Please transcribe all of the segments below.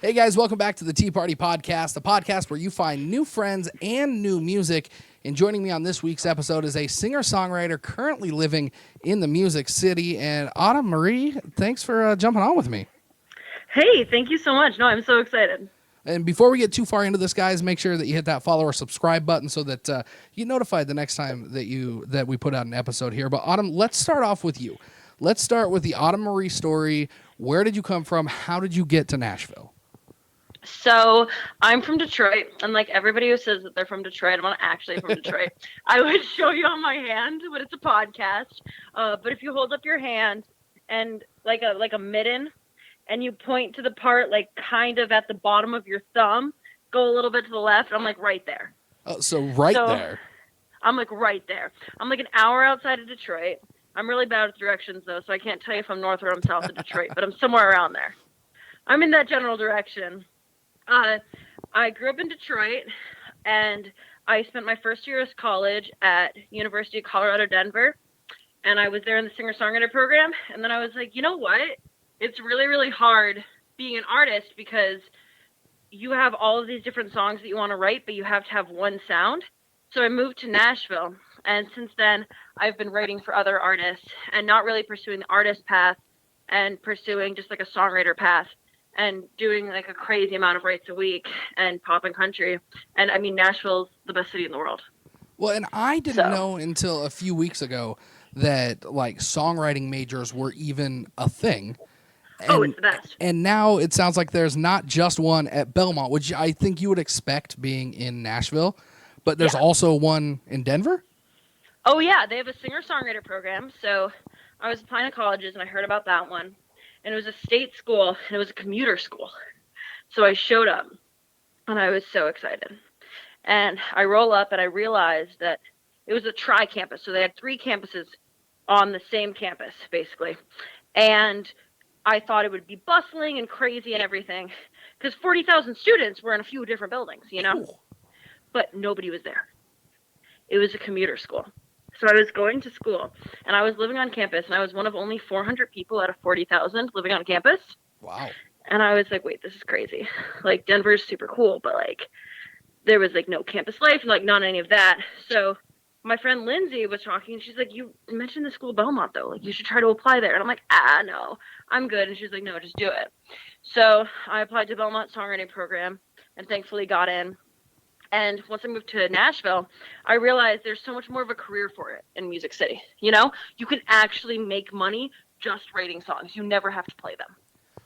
Hey guys, welcome back to the Tea Party Podcast, a podcast where you find new friends and new music. And joining me on this week's episode is a singer-songwriter currently living in the Music City. And Autumn Marie, thanks for jumping on with me. Hey, thank you so much. No, I'm so excited. And before we get too far into this, guys, make sure that you hit that follow or subscribe button so that you get notified the next time that we put out an episode here. But Autumn, let's start off with you. Let's start with the Autumn Marie story. Where did you come from? How did you get to Nashville? So I'm from Detroit, and like everybody who says that they're from Detroit, I'm not actually from Detroit. I would show you on my hand, but it's a podcast. But if you hold up your hand and like a mitten, and you point to the part like kind of at the bottom of your thumb, go a little bit to the left, I'm like right there. Oh, so there. I'm like right there. I'm like an hour outside of Detroit. I'm really bad with directions though, so I can't tell you if I'm north or I'm south of Detroit, but I'm somewhere around there. I'm in that general direction. I grew up in Detroit, and I spent my first year of college at University of Colorado, Denver, and I was there in the singer-songwriter program, and then I was like, you know what? It's really, really hard being an artist because you have all of these different songs that you want to write, but you have to have one sound. So I moved to Nashville, and since then, I've been writing for other artists and not really pursuing the artist path and pursuing just like a songwriter path. And doing like a crazy amount of writes a week and pop and country. And I mean, Nashville's the best city in the world. Well, and I didn't know until a few weeks ago that like songwriting majors were even a thing. And, it's the best. And now it sounds like there's not just one at Belmont, which I think you would expect being in Nashville, but there's also one in Denver? Oh, yeah. They have a singer-songwriter program. So I was applying to colleges, and I heard about that one. And it was a state school, and it was a commuter school. So I showed up, and I was so excited. And I roll up, and I realized that it was a tri-campus. So they had 3 campuses on the same campus, basically. And I thought it would be bustling and crazy and everything, because 40,000 students were in a few different buildings, you know? Cool. But nobody was there. It was a commuter school. So I was going to school, and I was living on campus, and I was one of only 400 people out of 40,000 living on campus. Wow. And I was like, wait, this is crazy. Like, Denver's super cool, but, like, there was, like, no campus life and, like, not any of that. So my friend Lindsay was talking, and she's like, you mentioned the school Belmont, though. Like, you should try to apply there. And I'm like, no, I'm good. And she's like, no, just do it. So I applied to Belmont Songwriting Program and thankfully got in. And once I moved to Nashville, I realized there's so much more of a career for it in Music City. You know, you can actually make money just writing songs. You never have to play them.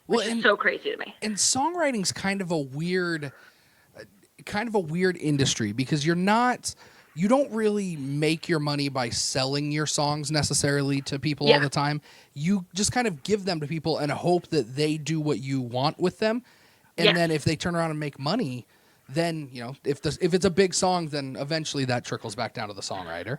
Which is so crazy to me. And songwriting's kind of a weird industry because you don't really make your money by selling your songs necessarily to people all the time. You just kind of give them to people and hope that they do what you want with them. And then if they turn around and make money, then, you know, if it's a big song, then eventually that trickles back down to the songwriter.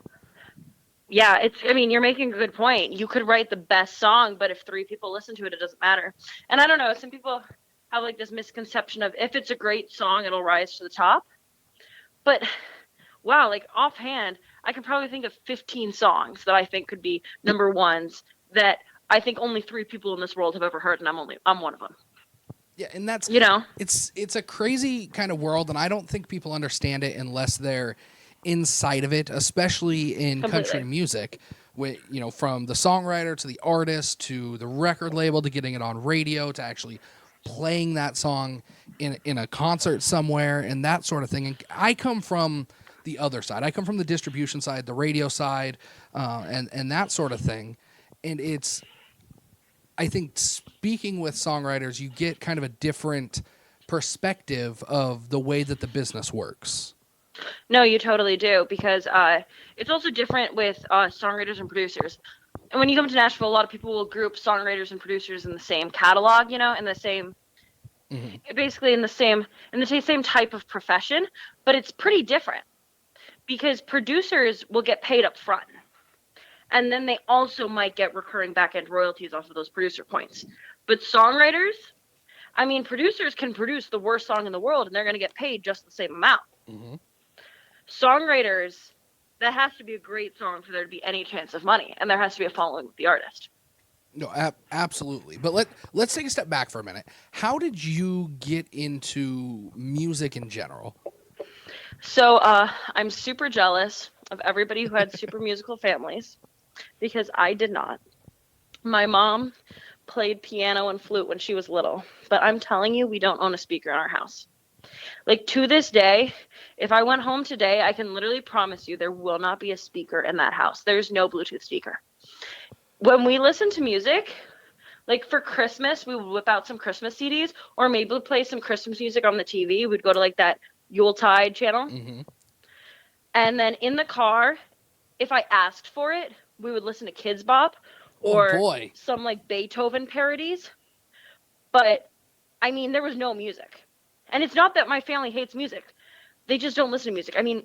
Yeah, you're making a good point. You could write the best song, but if 3 people listen to it, it doesn't matter. And I don't know, some people have like this misconception of if it's a great song, it'll rise to the top. But wow, like offhand, I can probably think of 15 songs that I think could be number ones that I think only 3 people in this world have ever heard, and I'm one of them. Yeah, and that's, you know, it's a crazy kind of world, and I don't think people understand it unless they're inside of it, especially in country music, with, you know, from the songwriter to the artist to the record label to getting it on radio to actually playing that song in a concert somewhere and that sort of thing. And I come from the other side. I come from the distribution side, the radio side, and that sort of thing. And it's, I think, speaking with songwriters, you get kind of a different perspective of the way that the business works. No, you totally do, because it's also different with songwriters and producers. And when you come to Nashville, a lot of people will group songwriters and producers in the same catalog, you know, in the same, basically in the same type of profession. But it's pretty different because producers will get paid up front. And then they also might get recurring back-end royalties off of those producer points. But songwriters, I mean, producers can produce the worst song in the world, and they're going to get paid just the same amount. Mm-hmm. Songwriters, that has to be a great song for there to be any chance of money, and there has to be a following with the artist. No, absolutely. But let's take a step back for a minute. How did you get into music in general? So I'm super jealous of everybody who had super musical families because I did not. My mom played piano and flute when she was little, but I'm telling you, we don't own a speaker in our house. Like to this day, if I went home today, I can literally promise you there will not be a speaker in that house. There's no Bluetooth speaker. When we listen to music, like for Christmas, we would whip out some Christmas CDs or maybe play some Christmas music on the TV. We'd go to like that Yuletide channel. Mm-hmm. And then in the car, if I asked for it, we would listen to Kids Bop Oh or boy. some like Beethoven parodies. But I mean, there was no music. And it's not that my family hates music. They just don't listen to music. I mean,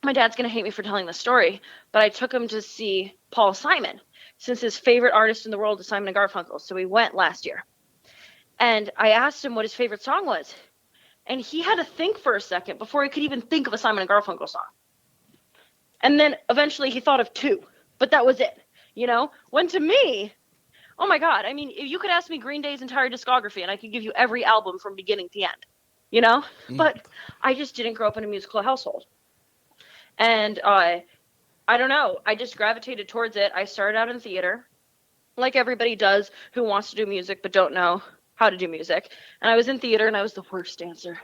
my dad's going to hate me for telling this story, but I took him to see Paul Simon since his favorite artist in the world is Simon and Garfunkel. So we went last year. And I asked him what his favorite song was. And he had to think for a second before he could even think of a Simon and Garfunkel song. And then eventually he thought of two, but that was it. You know, when to me, oh my God, I mean, if you could ask me Green Day's entire discography and I could give you every album from beginning to end, you know, but I just didn't grow up in a musical household. And I don't know, I just gravitated towards it. I started out in theater, like everybody does who wants to do music but don't know how to do music. And I was in theater and I was the worst dancer.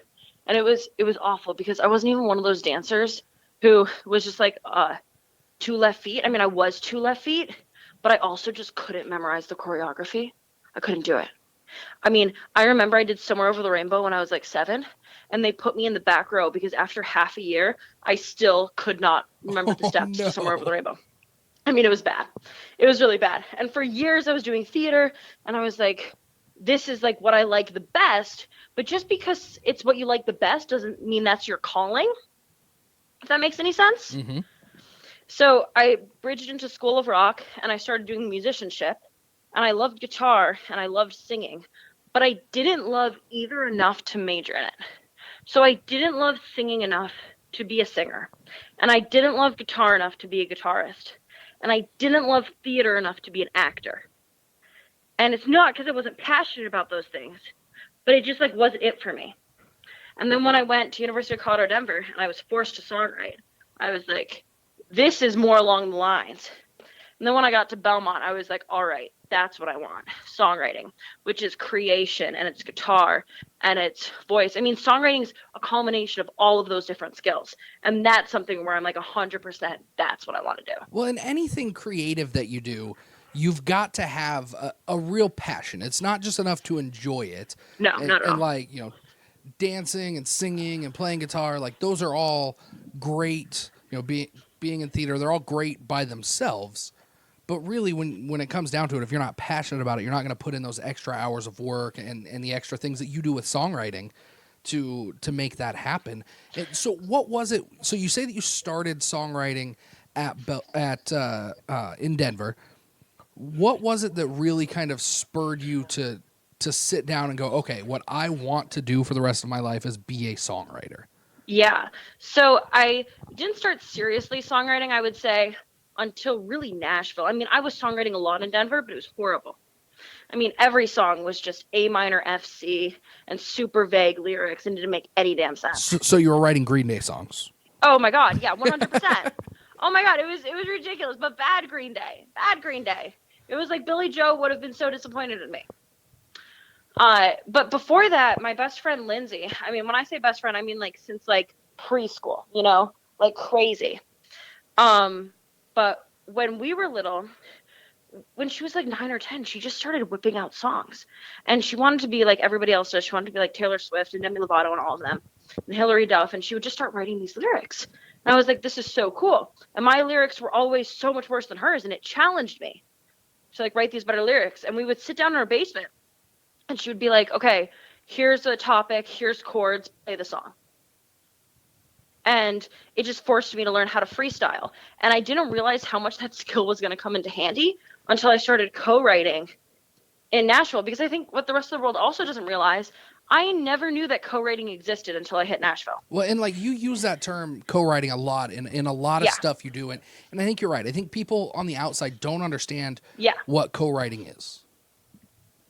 And it was awful because I wasn't even one of those dancers who was just like two left feet. I mean, I was two left feet, but I also just couldn't memorize the choreography. I couldn't do it. I mean, I remember I did Somewhere Over the Rainbow when I was like 7, and they put me in the back row because after half a year, I still could not remember the steps to Somewhere Over the Rainbow. I mean, it was bad. It was really bad. And for years I was doing theater, and I was like, this is like what I like the best, but just because it's what you like the best doesn't mean that's your calling. If that makes any sense. Mm-hmm. So I bridged into School of Rock and I started doing musicianship, and I loved guitar and I loved singing, but I didn't love either enough to major in it. So I didn't love singing enough to be a singer, and I didn't love guitar enough to be a guitarist, and I didn't love theater enough to be an actor. And it's not because I wasn't passionate about those things, but it just like wasn't it for me. And then when I went to University of Colorado Denver and I was forced to songwrite, I was like, this is more along the lines. And then when I got to Belmont, I was like, all right, that's what I want. Songwriting, which is creation, and it's guitar and it's voice. I mean, songwriting is a culmination of all of those different skills. And that's something where I'm like 100%, that's what I want to do. Well, in anything creative that you do, you've got to have a real passion. It's not just enough to enjoy it. No, not at all. And like, you know, dancing and singing and playing guitar, like those are all great, you know, being in theater, they're all great by themselves. But really, when it comes down to it, if you're not passionate about it, you're not going to put in those extra hours of work and the extra things that you do with songwriting to make that happen. And so what was it? So you say that you started songwriting in Denver. What was it that really kind of spurred you to sit down and go, okay, what I want to do for the rest of my life is be a songwriter? Yeah. So I didn't start seriously songwriting, I would say, until really Nashville. I mean, I was songwriting a lot in Denver, but it was horrible. I mean, every song was just A minor, F, C, and super vague lyrics and didn't make any damn sense. So you were writing Green Day songs? Oh my God, yeah, 100%. Oh my God, it was ridiculous, but bad Green Day. Bad Green Day. It was like Billy Joe would have been so disappointed in me. But before that, my best friend Lindsay, I mean, when I say best friend, I mean like since like preschool, you know, like crazy. But when we were little, when she was like 9 or 10, she just started whipping out songs. And she wanted to be like everybody else does. She wanted to be like Taylor Swift and Demi Lovato and all of them, and Hilary Duff. And she would just start writing these lyrics. And I was like, this is so cool. And my lyrics were always so much worse than hers. And it challenged me to like write these better lyrics. And we would sit down in her basement and she would be like, okay, here's a topic, here's chords, play the song. And it just forced me to learn how to freestyle. And I didn't realize how much that skill was going to come into handy until I started co-writing in Nashville. Because I think what the rest of the world also doesn't realize, I never knew that co-writing existed until I hit Nashville. Well, and like you use that term co-writing a lot in a lot of Yeah. stuff you do, and I think you're right. I think people on the outside don't understand Yeah. what co-writing is.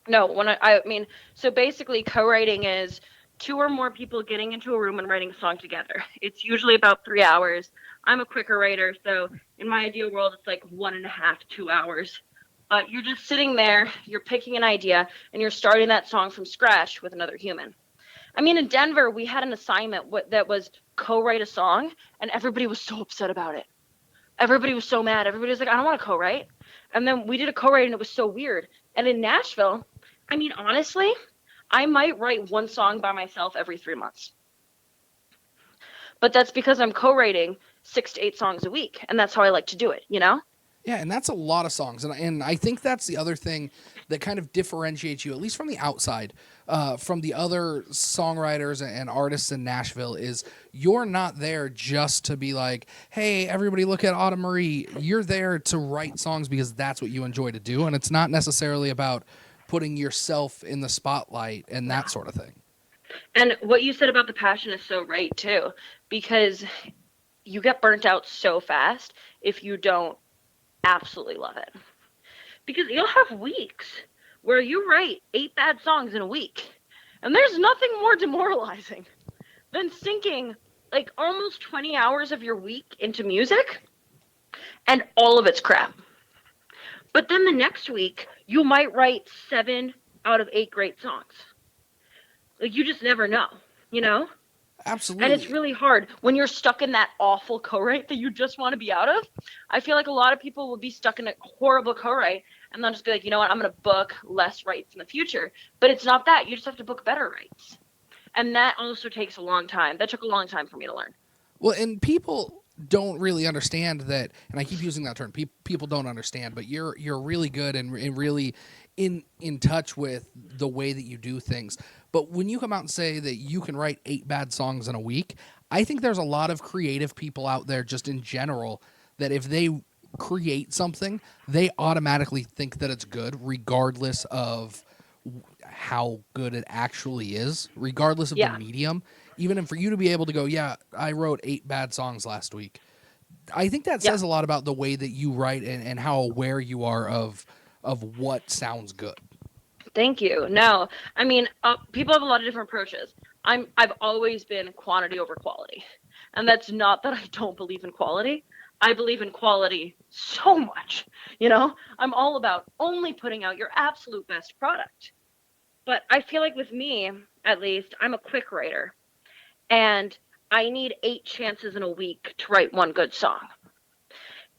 No, I mean, so basically co-writing is two or more people getting into a room and writing a song together. It's usually about 3 hours. I'm a quicker writer, so in my ideal world, it's like 1.5, 2 hours. But you're just sitting there, you're picking an idea, and you're starting that song from scratch with another human. I mean, in Denver, we had an assignment that was co-write a song, and everybody was so upset about it. Everybody was so mad. Everybody was like, I don't want to co-write. And then we did a co-write, and it was so weird. And in Nashville, I mean, honestly, I might write one song by myself every 3 months. But that's because I'm co-writing 6 to 8 songs a week, and that's how I like to do it, you know? Yeah, and that's a lot of songs, and I think that's the other thing that kind of differentiates you, at least from the outside, from the other songwriters and artists in Nashville, is you're not there just to be like, hey, everybody look at Autumn Marie. You're there to write songs because that's what you enjoy to do, and it's not necessarily about putting yourself in the spotlight and that sort of thing. And what you said about the passion is so right, too, because you get burnt out so fast if you don't absolutely love it. Because you'll have weeks where you write 8 bad songs in a week, and there's nothing more demoralizing than sinking like almost 20 hours of your week into music and all of it's crap. But then the next week you might write 7 out of 8 great songs. Like, you just never know, you know? Absolutely. And it's really hard when you're stuck in that awful co-write that you just want to be out of. I feel like a lot of people will be stuck in a horrible co-write and they'll just be like, you know what, I'm going to book less writes in the future. But it's not that. You just have to book better writes. And that also takes a long time. That took a long time for me to learn. Well, and people don't really understand that, and I keep using that term, people don't understand, but you're really good and really in touch with the way that you do things. But when you come out and say that you can write 8 bad songs in a week, I think there's a lot of creative people out there just in general that if they create something, they automatically think that it's good regardless of how good it actually is, regardless of the medium. Even for you to be able to go, yeah, I wrote 8 bad songs last week. I think that says a lot about the way that you write and how aware you are of what sounds good. Thank you. No, I mean, people have a lot of different approaches. I've always been quantity over quality. And that's not that I don't believe in quality. I believe in quality so much. You know, I'm all about only putting out your absolute best product. But I feel like with me, at least, I'm a quick writer. And I need 8 chances in a week to write one good song.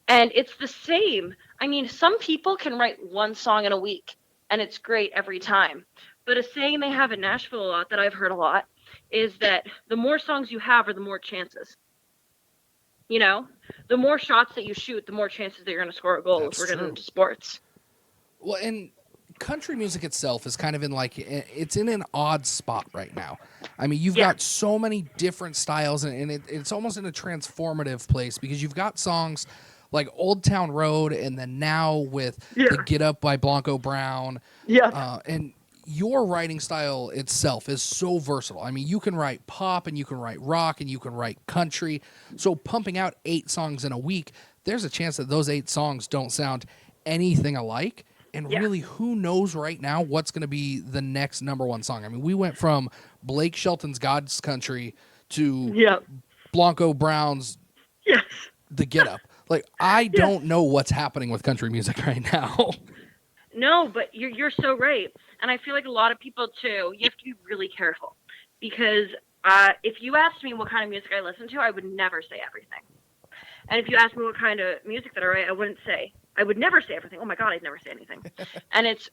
And it's the same. I mean, some people can write one song in a week, and it's great every time. But a saying they have in Nashville a lot that I've heard a lot is that the more songs you have are the more chances. You know, the more shots that you shoot, the more chances that you're going to score a goal. If we're getting into sports. Well, and country music itself is kind of in it's in an odd spot right now. I mean, you've got so many different styles, and it's almost in a transformative place because you've got songs like Old Town Road, and then now with the Get Up by Blanco Brown. And your writing style itself is so versatile. I mean, you can write pop, and you can write rock, and you can write country. So pumping out 8 songs in a week, there's a chance that those 8 songs don't sound anything alike. And really, who knows right now what's going to be the next number one song? I mean, we went from Blake Shelton's God's Country to Blanco Brown's The Get Up. Like, I don't know what's happening with country music right now. No, but you're so right. And I feel like a lot of people, too, you have to be really careful. Because if you asked me what kind of music I listen to, I would never say everything. And if you asked me what kind of music that I write, I would never say everything. Oh, my God, I'd never say anything. And it's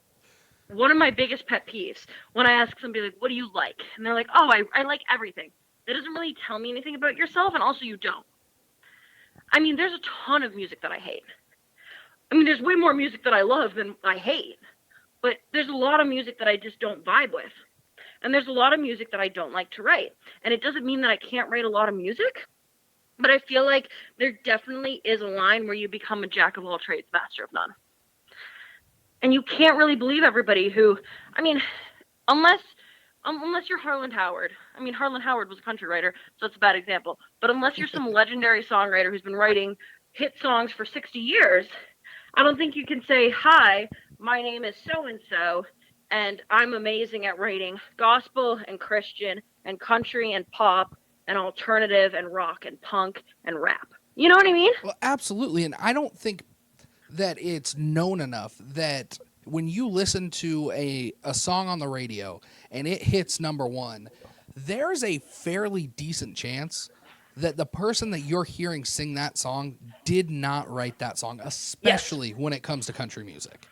one of my biggest pet peeves when I ask somebody, like, what do you like? And they're like, oh, I like everything. That doesn't really tell me anything about yourself, and also you don't. I mean, there's a ton of music that I hate. I mean, there's way more music that I love than I hate. But there's a lot of music that I just don't vibe with. And there's a lot of music that I don't like to write. And it doesn't mean that I can't write a lot of music. But I feel like there definitely is a line where you become a jack of all trades, master of none. And you can't really believe everybody who, I mean, unless Unless you're Harlan Howard. I mean, Harlan Howard was a country writer, so that's a bad example. But unless you're some legendary songwriter who's been writing hit songs for 60 years, I don't think you can say, hi, my name is so-and-so, and I'm amazing at writing gospel and Christian and country and pop and alternative and rock and punk and rap. You know what I mean? Well, absolutely. And I don't think that it's known enough that when you listen to a song on the radio and it hits number one, there's a fairly decent chance that the person that you're hearing sing that song did not write that song, especially when it comes to country music.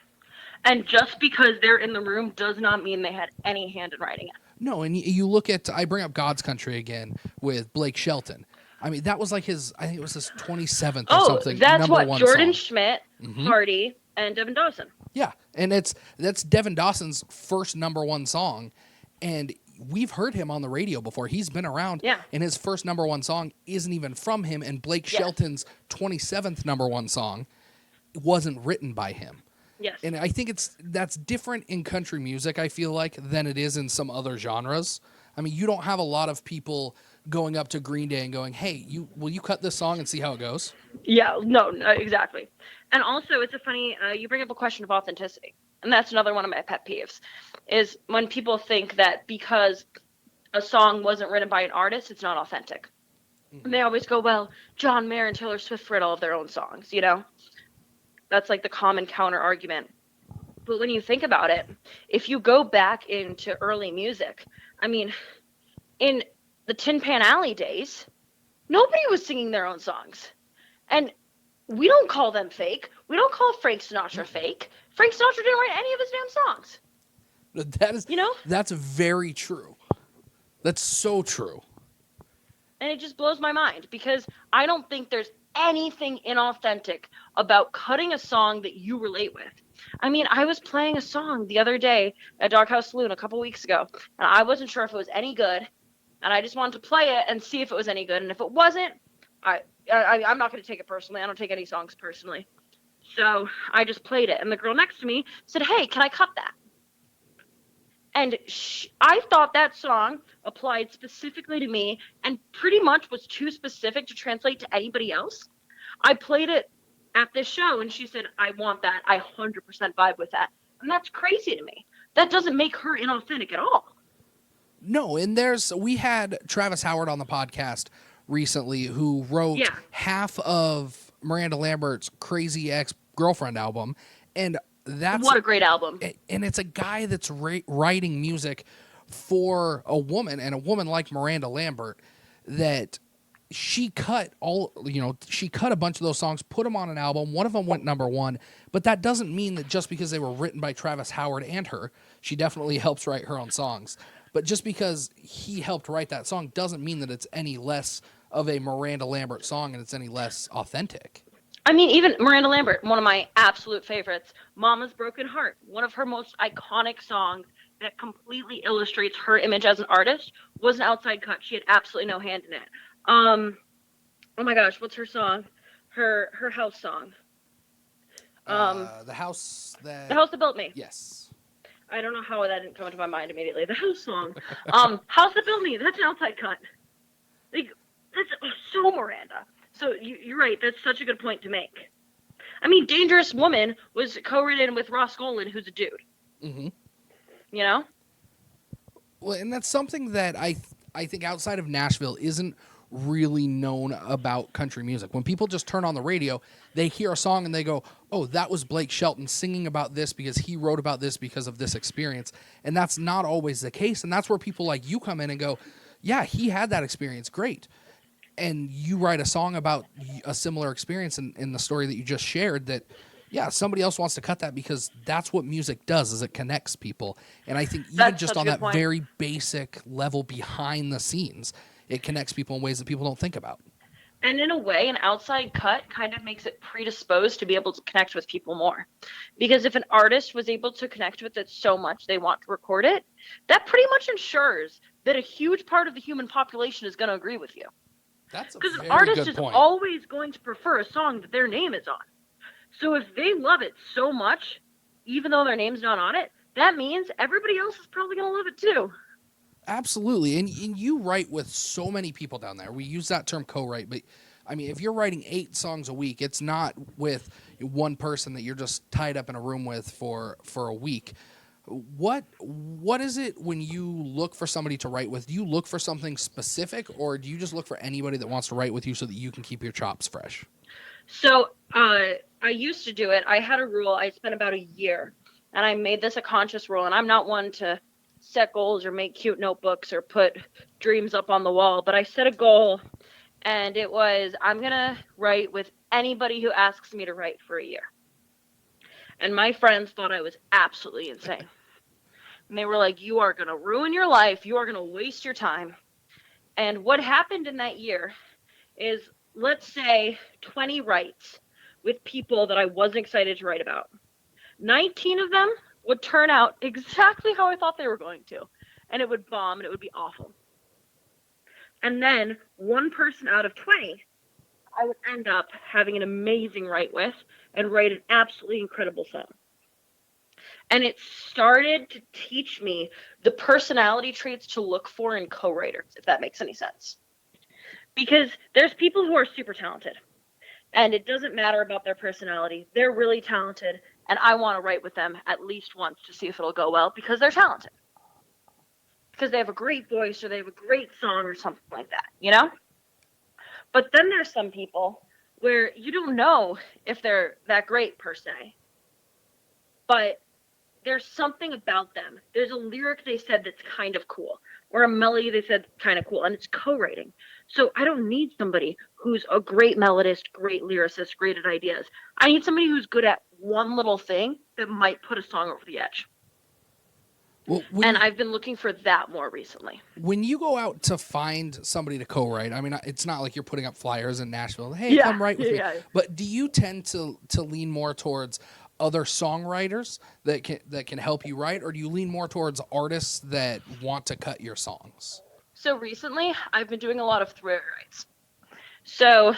And just because they're in the room does not mean they had any hand in writing it. No, and you look at, I bring up God's Country again with Blake Shelton. I mean, that was like I think it was his 27th or something. That's what, Jordan song. Schmidt, Hardy, and Devin Dawson. Yeah, and that's Devin Dawson's first number one song, and we've heard him on the radio before. He's been around, and his first number one song isn't even from him, and Blake Shelton's 27th number one song wasn't written by him. Yes. And I think that's different in country music, I feel like, than it is in some other genres. I mean, you don't have a lot of people going up to Green Day and going, hey, will you cut this song and see how it goes? Yeah, no, exactly. And also, it's a funny, you bring up a question of authenticity. And that's another one of my pet peeves, is when people think that because a song wasn't written by an artist, it's not authentic. And they always go, well, John Mayer and Taylor Swift wrote all of their own songs, you know? That's like the common counter argument. But when you think about it, if you go back into early music, I mean, in the Tin Pan Alley days, nobody was singing their own songs. And we don't call them fake. We don't call Frank Sinatra fake. Frank Sinatra didn't write any of his damn songs. That is, that's very true. That's so true. And it just blows my mind because I don't think there's anything inauthentic about cutting a song that you relate with. I mean, I was playing a song the other day at Doghouse Saloon a couple weeks ago, and I wasn't sure if it was any good, and I just wanted to play it and see if it was any good. And if it wasn't, I'm not going to take it personally. I don't take any songs personally. So I just played it, and the girl next to me said, hey, can I cut that? And I thought that song applied specifically to me and pretty much was too specific to translate to anybody else. I played it at this show, and she said, I want that. I 100% vibe with that. And that's crazy to me. That doesn't make her inauthentic at all. No, and we had Travis Howard on the podcast recently who wrote half of Miranda Lambert's Crazy Ex-Girlfriend album, and what a great album. And it's a guy that's writing music for a woman, and a woman like Miranda Lambert, that she cut a bunch of those songs, put them on an album. One of them went number one, but that doesn't mean that just because they were written by Travis Howard and her, she definitely helps write her own songs. But just because he helped write that song doesn't mean that it's any less of a Miranda Lambert song and it's any less authentic. I mean, even Miranda Lambert, one of my absolute favorites, Mama's Broken Heart, one of her most iconic songs that completely illustrates her image as an artist, was an outside cut. She had absolutely no hand in it. Oh my gosh, what's her song? Her house song. The House That Built Me. Yes. I don't know how that didn't come into my mind immediately. The house song. House That Built Me. That's an outside cut. Like, that's so Miranda. So you're right. That's such a good point to make. I mean, Dangerous Woman was co-written with Ross Golan, who's a dude. Mm-hmm. You know? Well, and that's something that I think outside of Nashville isn't really known about country music. When people just turn on the radio, they hear a song and they go, oh, that was Blake Shelton singing about this because he wrote about this because of this experience. And that's not always the case. And that's where people like you come in and go, yeah, he had that experience. Great. And you write a song about a similar experience in the story that you just shared that, yeah, somebody else wants to cut that because that's what music does, is it connects people. And I think even just on that very basic level behind the scenes, it connects people in ways that people don't think about. And in a way, an outside cut kind of makes it predisposed to be able to connect with people more. Because if an artist was able to connect with it so much they want to record it, that pretty much ensures that a huge part of the human population is going to agree with you. Because an artist is always going to prefer a song that their name is on. So if they love it so much, even though their name's not on it, that means everybody else is probably going to love it too. Absolutely. And you write with so many people down there. We use that term co-write, but I mean, if you're writing 8 songs a week, it's not with one person that you're just tied up in a room with for a week. What is it when you look for somebody to write with? Do you look for something specific, or do you just look for anybody that wants to write with you so that you can keep your chops fresh? So I used to do it. I had a rule. I spent about a year, and I made this a conscious rule. And I'm not one to set goals or make cute notebooks or put dreams up on the wall, but I set a goal, and it was I'm gonna write with anybody who asks me to write for a year. And my friends thought I was absolutely insane. And they were like, "You are gonna ruin your life. You are gonna waste your time." And what happened in that year is, let's say 20 writes with people that I wasn't excited to write about. 19 of them would turn out exactly how I thought they were going to, and it would bomb and it would be awful. And then one person out of 20, I would end up having an amazing write with and write an absolutely incredible song. And it started to teach me the personality traits to look for in co-writers, if that makes any sense. Because there's people who are super talented, and it doesn't matter about their personality. They're really talented, and I want to write with them at least once to see if it'll go well because they're talented. Because they have a great voice or they have a great song or something like that, you know? But then there's some people where you don't know if they're that great per se, but there's something about them. There's a lyric they said that's kind of cool, or a melody they said kind of cool, and it's co-writing. So I don't need somebody who's a great melodist, great lyricist, great at ideas. I need somebody who's good at one little thing that might put a song over the edge. Well, and I've been looking for that more recently. When you go out to find somebody to co-write, I mean, it's not like you're putting up flyers in Nashville. Hey, come write with me. But do you tend to lean more towards other songwriters that can help you write, or do you lean more towards artists that want to cut your songs? So recently, I've been doing a lot of thriller writes. So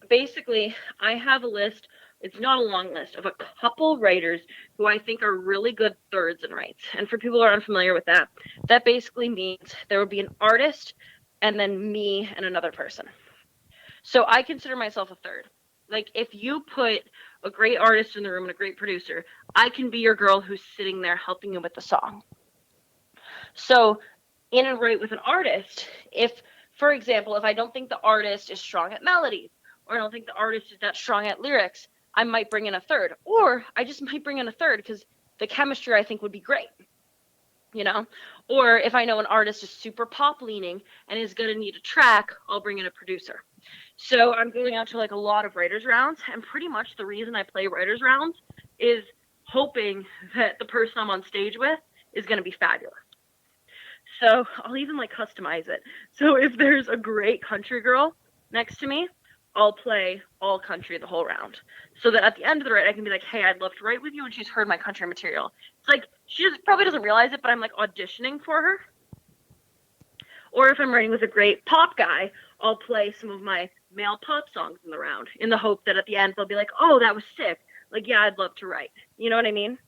basically, I have a list. It's not a long list of a couple writers who I think are really good thirds and writes. And for people who are unfamiliar with that, that basically means there would be an artist and then me and another person. So I consider myself a third. Like, if you put a great artist in the room and a great producer, I can be your girl who's sitting there helping you with the song. So in a write with an artist, if, for example, if I don't think the artist is strong at melodies, or I don't think the artist is that strong at lyrics, I might bring in a third. Or I just might bring in a third because the chemistry I think would be great, you know? Or if I know an artist is super pop leaning and is going to need a track, I'll bring in a producer. So I'm going out to like a lot of writers rounds, and pretty much the reason I play writers rounds is hoping that the person I'm on stage with is going to be fabulous. So I'll even like customize it. So if there's a great country girl next to me, I'll play all country the whole round. So that at the end of the write, I can be like, hey, I'd love to write with you. And she's heard my country material. It's like, she probably doesn't realize it, but I'm like auditioning for her. Or if I'm writing with a great pop guy, I'll play some of my male pop songs in the round in the hope that at the end they'll be like, oh, that was sick. Like, yeah, I'd love to write. You know what I mean?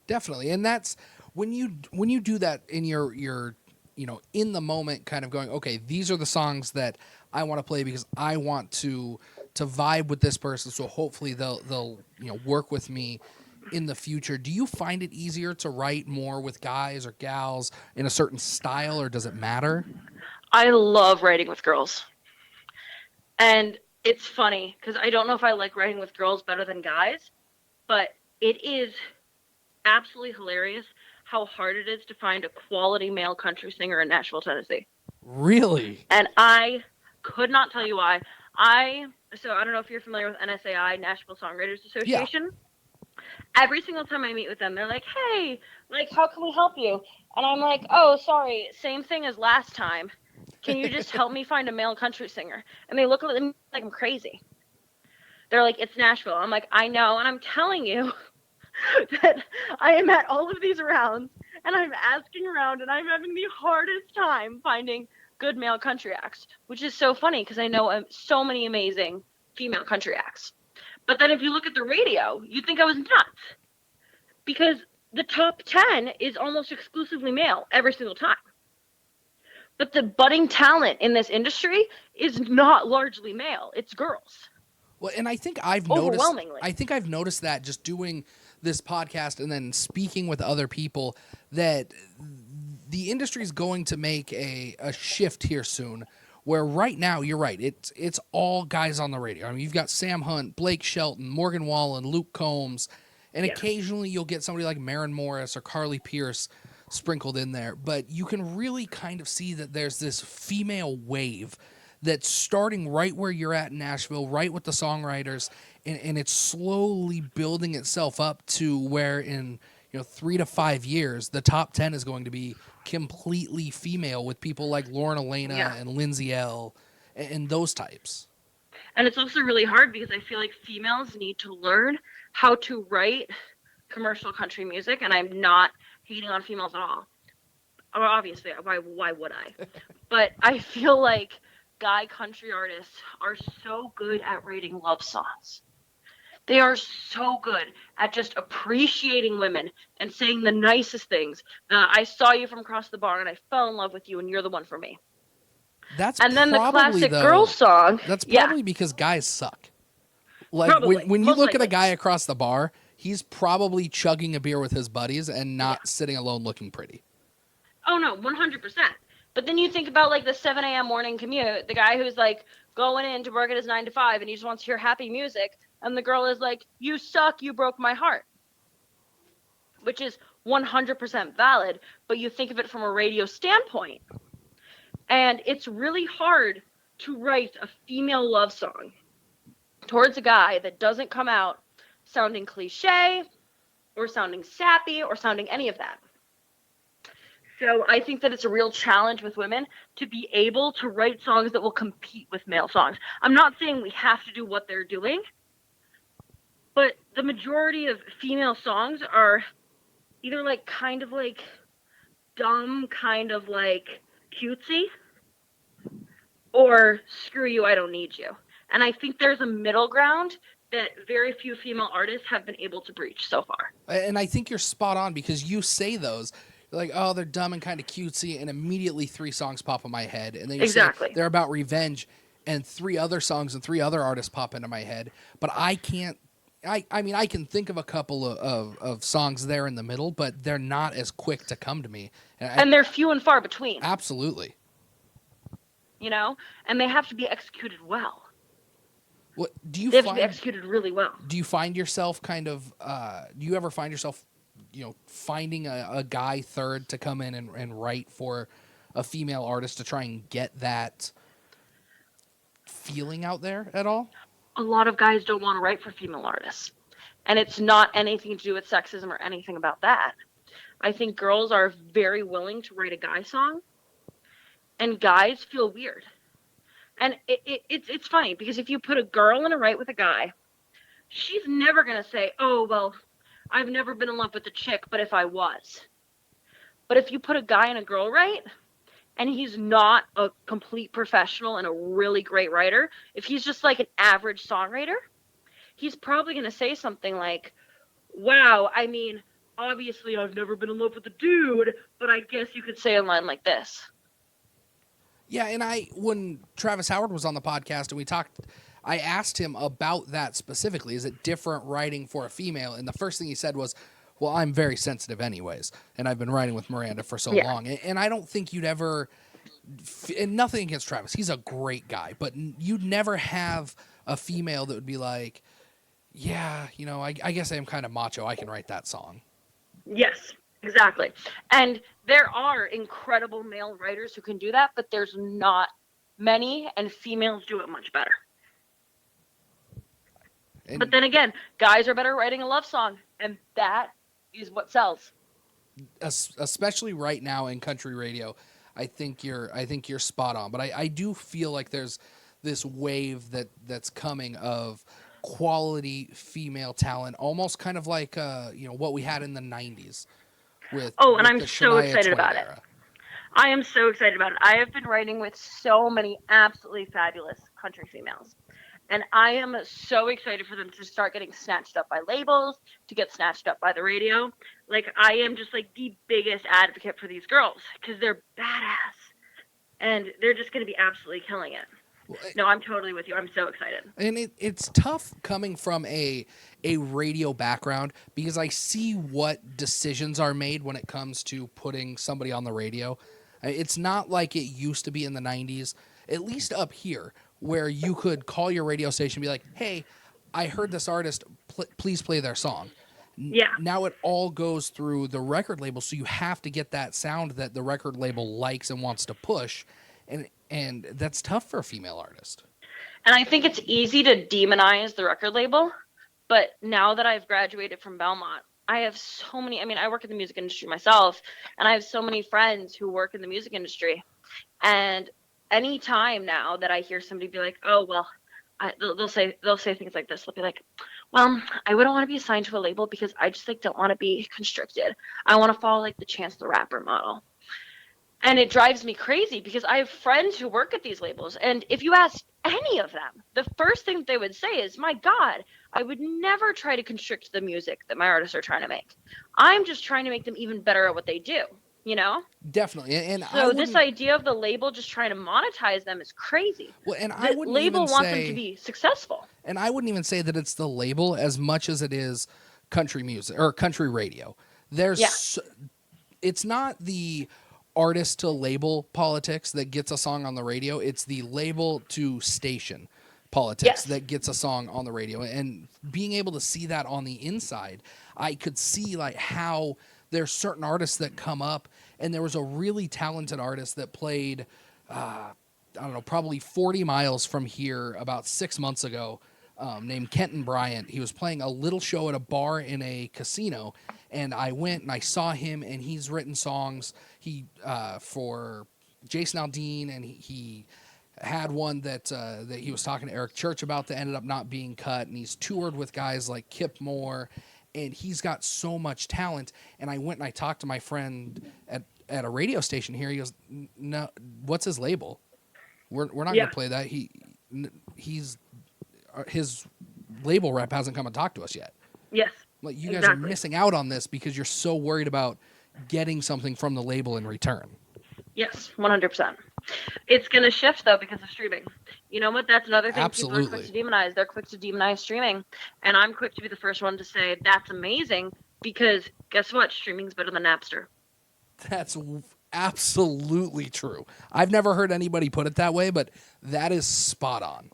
Definitely. And that's when you do that in your in the moment kind of going, okay, these are the songs that I want to play because I want to vibe with this person, so hopefully they'll work with me in the future. Do you find it easier to write more with guys or gals in a certain style, or does it matter? I love writing with girls. And it's funny because I don't know if I like writing with girls better than guys, but it is absolutely hilarious how hard it is to find a quality male country singer in Nashville, Tennessee. Really? And I could not tell you why. So I don't know if you're familiar with NSAI, Nashville Songwriters Association. Yeah. Every single time I meet with them, they're like, hey, like, how can we help you? And I'm like, oh, sorry, same thing as last time. Can you just help me find a male country singer? And they look at me like I'm crazy. They're like, it's Nashville. I'm like, I know. And I'm telling you that I am at all of these rounds and I'm asking around and I'm having the hardest time finding good male country acts, which is so funny because I know so many amazing female country acts. But then if you look at the radio, you'd think I was nuts because the top 10 is almost exclusively male every single time. But the budding talent in this industry is not largely male. It's girls. Well, and Overwhelmingly. I think I've noticed that just doing this podcast and then speaking with other people that the industry is going to make a shift here soon. Where right now, you're right, it's all guys on the radio. I mean, you've got Sam Hunt, Blake Shelton, Morgan Wallen, Luke Combs, and occasionally you'll get somebody like Maren Morris or Carly Pierce sprinkled in there. But you can really kind of see that there's this female wave that's starting right where you're at in Nashville, right with the songwriters, and it's slowly building itself up to where in 3 to 5 years the top 10 is going to be completely female with people like Lauren Elena and Lindsay L and those types. And it's also really hard because I feel like females need to learn how to write commercial country music, and I'm not hating on females at all. Obviously, why would I? But I feel like guy country artists are so good at writing love songs. They are so good at just appreciating women and saying the nicest things. I saw you from across the bar and I fell in love with you and you're the one for me. And then the classic girl song. That's probably because guys suck. Like when you look at a guy across the bar, he's probably chugging a beer with his buddies and not sitting alone looking pretty. Oh no, 100%. But then you think about like the 7 a.m. morning commute, the guy who's like going in to work at his 9 to 5 and he just wants to hear happy music. And the girl is like, you suck, you broke my heart. Which is 100% valid, but you think of it from a radio standpoint. And it's really hard to write a female love song towards a guy that doesn't come out sounding cliche or sounding sappy or sounding any of that. So I think that it's a real challenge with women to be able to write songs that will compete with male songs. I'm not saying we have to do what they're doing, but the majority of female songs are either like kind of like dumb, kind of like cutesy, or screw you, I don't need you. And I think there's a middle ground that very few female artists have been able to breach so far. And I think you're spot on because you say those. You're like, oh, they're dumb and kind of cutesy, and immediately 3 songs pop in my head. And then you say they're about revenge, and 3 other songs and 3 other artists pop into my head. But I can't. I mean, I can think of a couple of songs there in the middle, but they're not as quick to come to me. And they're few and far between. Absolutely. And they have to be executed well. What do you? They have to be executed really well. Do you find yourself kind of? Do you ever find yourself, finding a guy third to come in and write for a female artist to try and get that feeling out there at all? A lot of guys don't want to write for female artists. And it's not anything to do with sexism or anything about that. I think girls are very willing to write a guy song, and guys feel weird. And it's funny, because if you put a girl in a write with a guy, she's never going to say, oh, well, I've never been in love with a chick, but if I was. But if you put a guy in a girl write, and he's not a complete professional and a really great writer, if he's just like an average songwriter, he's probably going to say something like, wow, I mean, obviously I've never been in love with a dude, but I guess you could say a line like this. Yeah, and when Travis Howard was on the podcast and we talked, I asked him about that specifically. Is it different writing for a female? And the first thing he said was, well, I'm very sensitive anyways, and I've been writing with Miranda for so long. And I don't think you'd ever, and nothing against Travis, he's a great guy, but you'd never have a female that would be like, yeah, I guess I am kind of macho. I can write that song. Yes, exactly. And there are incredible male writers who can do that, but there's not many, and females do it much better. But then again, guys are better at writing a love song, and that is what sells. Especially right now in country radio, I think you're spot on. But I do feel like there's this wave that's coming of quality female talent, almost kind of like what we had in the 90s with and I'm so Shania excited Twain about era. it. I am so excited about it. I have been writing with so many absolutely fabulous country females. And I am so excited for them to start getting snatched up by labels, to get snatched up by the radio. Like, I am just like the biggest advocate for these girls because they're badass and they're just going to be absolutely killing it. No, I'm totally with you. I'm so excited. And it's tough coming from a radio background because I see what decisions are made when it comes to putting somebody on the radio. It's not like it used to be in the 90s, at least up here, where you could call your radio station and be like, hey, I heard this artist, please play their song. Yeah. Now it all goes through the record label, so you have to get that sound that the record label likes and wants to push, and that's tough for a female artist. And I think it's easy to demonize the record label, but now that I've graduated from Belmont, I have so many, I mean, I work in the music industry myself, and I have so many friends who work in the music industry. And any time now that I hear somebody be like, oh, well, they'll say things like this. They'll be like, well, I wouldn't want to be assigned to a label because I just like don't want to be constricted. I want to follow like the Chance the Rapper model. And it drives me crazy because I have friends who work at these labels. And if you ask any of them, the first thing they would say is, my God, I would never try to constrict the music that my artists are trying to make. I'm just trying to make them even better at what they do, you know? Definitely. And so this idea of the label just trying to monetize them is crazy. Well, and the label wants them to be successful. And I wouldn't even say that it's the label as much as it is country music or country radio. It's not the artist to label politics that gets a song on the radio. It's the label to station politics that gets a song on the radio. And being able to see that on the inside, I could see like how there's certain artists that come up, and there was a really talented artist that played, I don't know, probably 40 miles from here about 6 months ago, named Kenton Bryant. He was playing a little show at a bar in a casino, and I went and I saw him, and he's written songs for Jason Aldean, and he had one that he was talking to Eric Church about that ended up not being cut, and he's toured with guys like Kip Moore, and he's got so much talent. And I went and I talked to my friend at a radio station here. He goes, no, what's his label? We're not going to play that. His label rep hasn't come and talked to us yet. Yes. Like, you guys are missing out on this because you're so worried about getting something from the label in return. Yes, 100%. It's going to shift, though, because of streaming. You know what? That's another thing Absolutely. People are quick to demonize. They're quick to demonize streaming. And I'm quick to be the first one to say that's amazing because guess what? Streaming's better than Napster. That's absolutely true. I've never heard anybody put it that way, but that is spot on.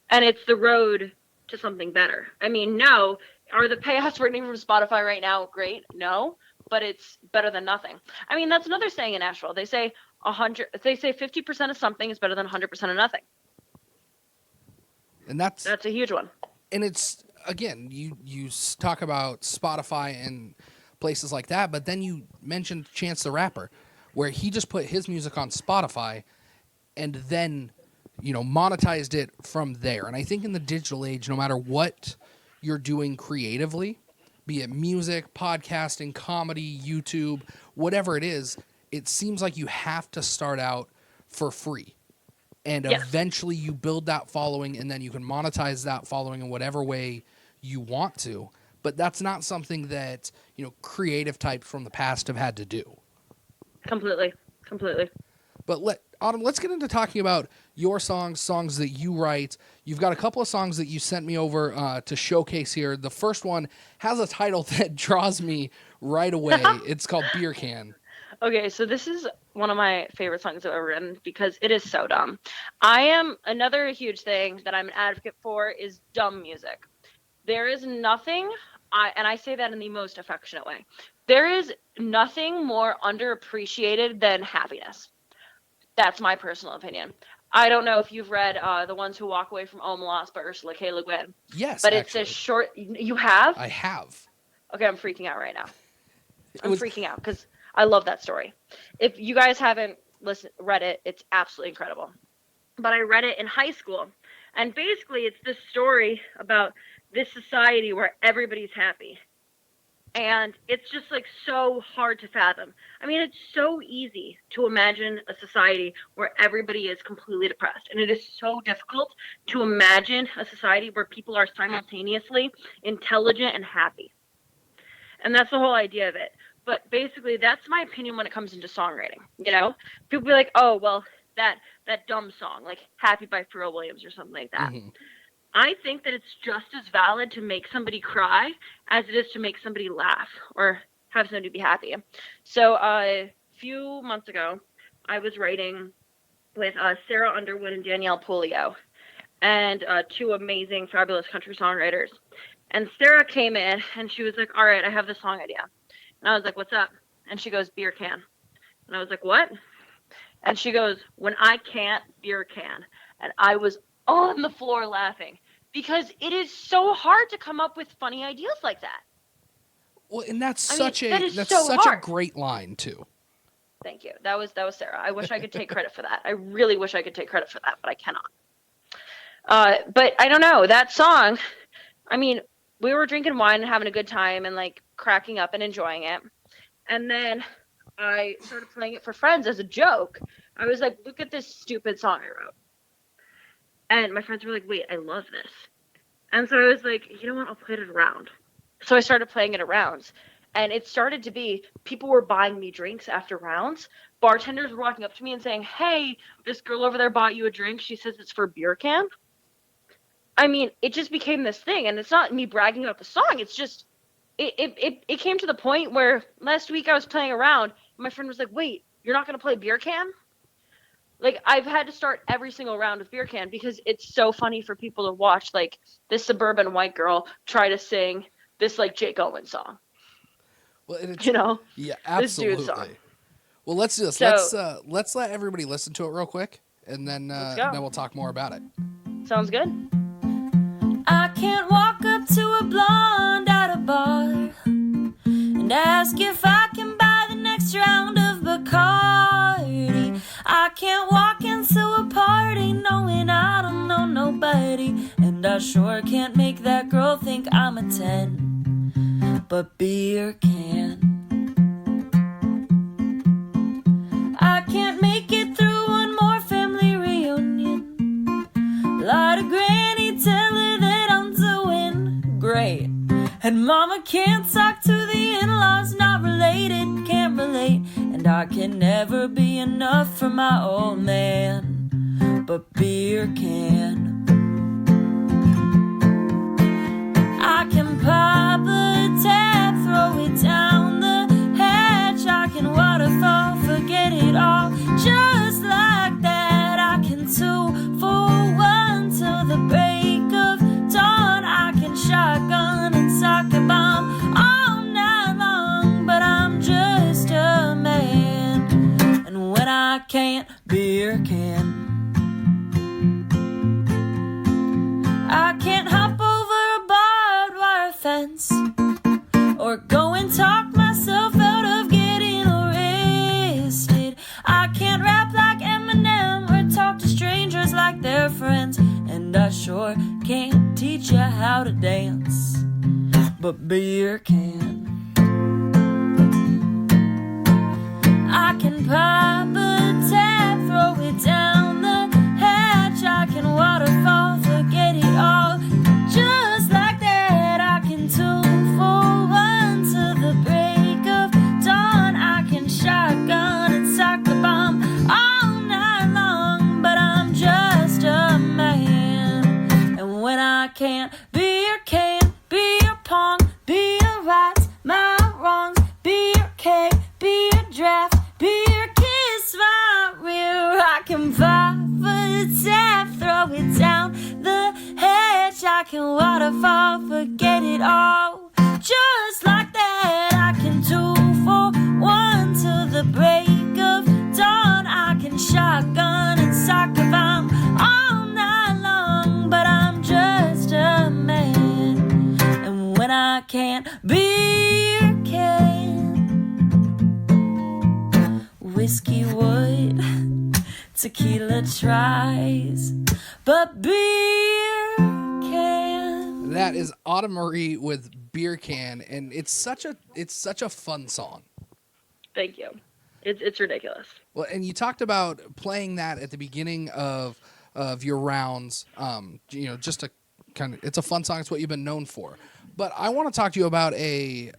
And it's the road to something better. I mean, no. Are the payouts we're getting from Spotify right now great? No. But it's better than nothing. I mean, that's another saying in Nashville. They say 50% of something is better than 100% of nothing. And that's a huge one. And it's, again, you talk about Spotify and places like that, but then you mentioned Chance the Rapper, where he just put his music on Spotify and then, monetized it from there. And I think in the digital age, no matter what you're doing creatively, be it music, podcasting, comedy, YouTube, whatever it is, it seems like you have to start out for free. And eventually you build that following, and then you can monetize that following in whatever way you want to. But that's not something that, creative types from the past have had to do. Completely. But Autumn, let's get into talking about your songs that you write. You've got a couple of songs that you sent me over to showcase here. The first one has a title that draws me right away. It's called Beer Can. Okay, so this is one of my favorite songs I've ever written because it is so dumb. Another huge thing that I'm an advocate for is dumb music. There is nothing, and I say that in the most affectionate way, there is nothing more underappreciated than happiness. That's my personal opinion. I don't know if you've read The Ones Who Walk Away from Home Lost by Ursula K. Le Guin. Yes, but actually. It's a short. You have? I have. Okay, I'm freaking out right now. Freaking out because I love that story. If you guys haven't read it, it's absolutely incredible. But I read it in high school, and basically it's this story about this society where everybody's happy, And it's just like so hard to fathom. I mean, it's so easy to imagine a society where everybody is completely depressed. And it is so difficult to imagine a society where people are simultaneously intelligent and happy. And that's the whole idea of it. But basically, that's my opinion when it comes into songwriting. You know, people be like, "Oh, well, that dumb song, like Happy by Pharrell Williams or something like that." Mm-hmm. I think that it's just as valid to make somebody cry as it is to make somebody laugh or have somebody be happy. So a few months ago, I was writing with Sarah Underwood and Danielle Pulio, and two amazing, fabulous country songwriters. And Sarah came in and she was like, "All right, I have this song idea." And I was like, "What's up?" And she goes, "Beer can." And I was like, "What?" And she goes, "When I can't, beer can." And I was on the floor laughing because it is so hard to come up with funny ideas like that. Well, and that's such hard. a great line too. Thank you. That was Sarah. I wish I could take credit for that. I really wish I could take credit for that, but I cannot. But I don't know, that song, I mean, we were drinking wine and having a good time and like cracking up and enjoying it. And then I started playing it for friends as a joke. I was like, "Look at this stupid song I wrote." And my friends were like, "Wait, I love this." And so I was like, "You know what? I'll play it around." So I started playing it at rounds. And it started to be, people were buying me drinks after rounds. Bartenders were walking up to me and saying, "Hey, this girl over there bought you a drink. She says it's for beer can." I mean, it just became this thing. And it's not me bragging about the song. It's just, it came to the point where last week I was playing around. And my friend was like, "Wait, you're not going to play beer can?" Like, I've had to start every single round with beer can because it's so funny for people to watch, like, this suburban white girl try to sing this, like, Jake Owen song. Well, you know? Yeah, absolutely. This dude's song. Well, let's do this. So, let's let everybody listen to it real quick, and then we'll talk more about it. Sounds good. I can't walk up to a blonde at a bar and ask if I can buy the next round of Bacardi. I can't walk into a party knowing I don't know nobody, and I sure can't make that girl think I'm a 10, but beer can. I can't make it through one more family reunion. Lie to granny, tell her that I'm doing great, and mama can't talk to the in-laws, not related, can't relate, and I can never be enough for my old man, but beer can. I can pop a tab, throw it down the hatch, I can waterfall, forget it all, just like that. I can 2 for 1 till the break of dawn. I can shotgun and soccer bomb all night long, but I'm just a man, and when I can't, beer can. I can't hop over a barbed wire fence or go and talk myself out of getting arrested. I can't rap like Eminem or talk to strangers like they're friends, and I sure can't teach you how to dance, but beer can. I can pop a tab, throw it down the hatch, I can waterfall, forget it all, just like that. I can 2 for 1 till the break of dawn. I can shotgun and soccer bomb all night long, but I'm just a man, and when I can't, beer can, beer pong, beer rights my wrongs, beer cake, beer draft, beer kiss my rear. I can pop a tap, throw it down the hatch, I can waterfall, forget it all, just like that. I can 2 for 1 till the break of dawn. I can shotgun and soccer bomb all night long, but I'm just a man, and when I can't, beer can. Whiskey would, tequila tries, but beer can. That is Autumn Marie with Beer Can, and it's such a fun song. Thank you. It's ridiculous. Well, and you talked about playing that at the beginning of your rounds. Just a kind of, it's a fun song. It's what you've been known for. But I want to talk to you about a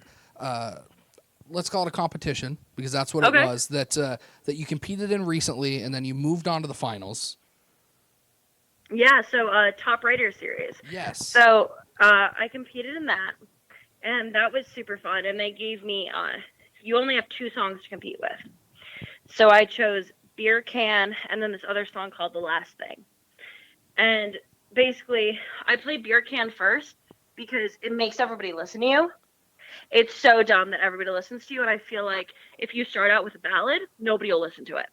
let's call it a competition, because that's what it was that you competed in recently, and then you moved on to the finals. Yeah, so Top Writer Series. Yes. So I competed in that, and that was super fun. And they gave me, you only have 2 songs to compete with. So I chose Beer Can and then this other song called The Last Thing. And basically, I played Beer Can first because it makes everybody listen to you. It's so dumb that everybody listens to you, and I feel like if you start out with a ballad, nobody will listen to it.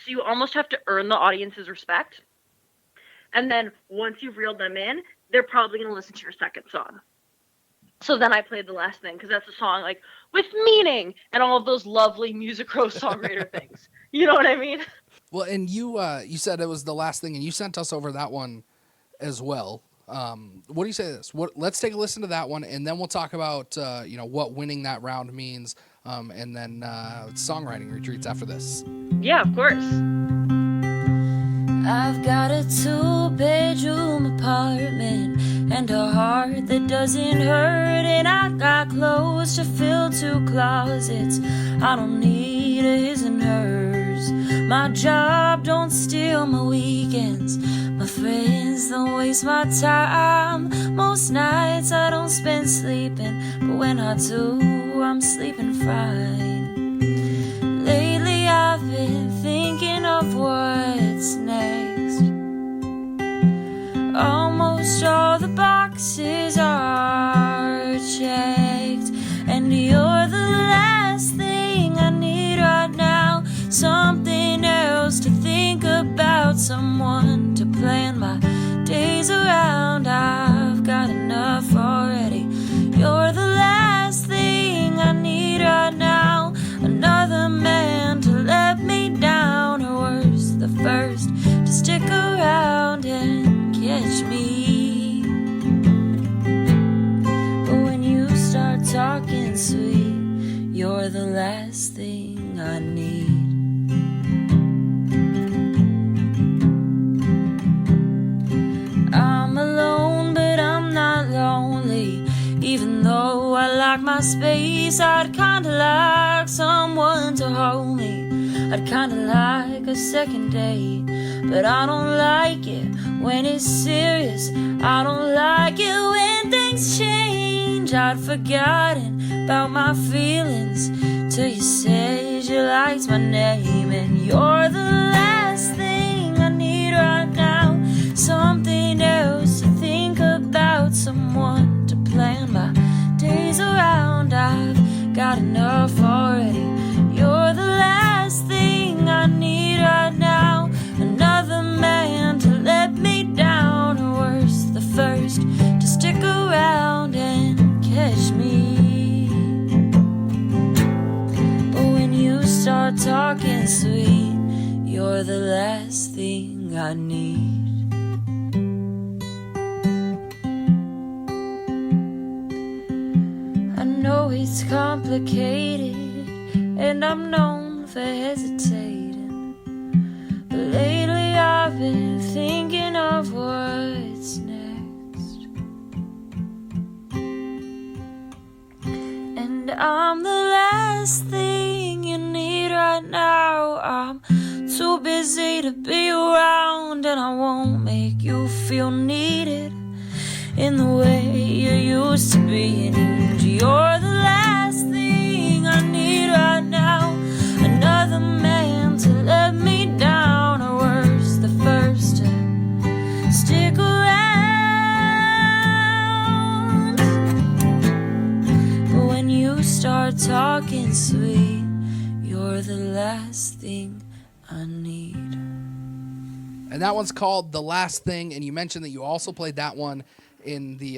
So you almost have to earn the audience's respect. And then once you've reeled them in, they're probably going to listen to your second song. So then I played The Last Thing, because that's a song like with meaning and all of those lovely Music Row songwriter things. You know what I mean? Well, and you said it was The Last Thing, and you sent us over that one as well. What do you say to this? Let's take a listen to that one, and then we'll talk about what winning that round means, and then songwriting retreats after this. Yeah, of course. I've got a 2-bedroom apartment and a heart that doesn't hurt, and I got clothes to fill 2 closets. I don't need a his and hers. My job don't steal my weekends. My friends don't waste my time. Most nights I don't spend sleeping, but when I do, I'm sleeping fine. Lately I've been thinking of what's next. Almost all the boxes are checked, and you're the last thing I need right now. Something else to think about, someone to plan my days around. I've got enough already. You're the last thing I need right now. Another man to let me down, or worse, the first to stick around and catch me. But when you start talking sweet, you're the last thing I need. I'm alone, but I'm not lonely. Even though I like my space, I'd kinda like someone to hold me. I'd kinda like a second date, but I don't like it when it's serious. I don't like it when things change. I'd forgotten about my feelings till you said you liked my name, and you're the last thing I need right now. Something else to think about, someone to plan my days around. I've got enough already. You're the last thing I need right now. Another man to let me down, or worse, the first to stick around and catch me. But when you start talking sweet, you're the last thing I need. I know it's complicated, and I'm known for hesitating, but lately I've been thinking of what's next. And I'm the last thing you need right now. I'm too busy to be around, and I won't make you feel needed in the way you used to be. And you're the last thing I need right now. Another man to let me down, or worse, the first to stick around. But when you start talking sweet, you're the last thing I need. And that one's called The Last Thing, and you mentioned that you also played that one in the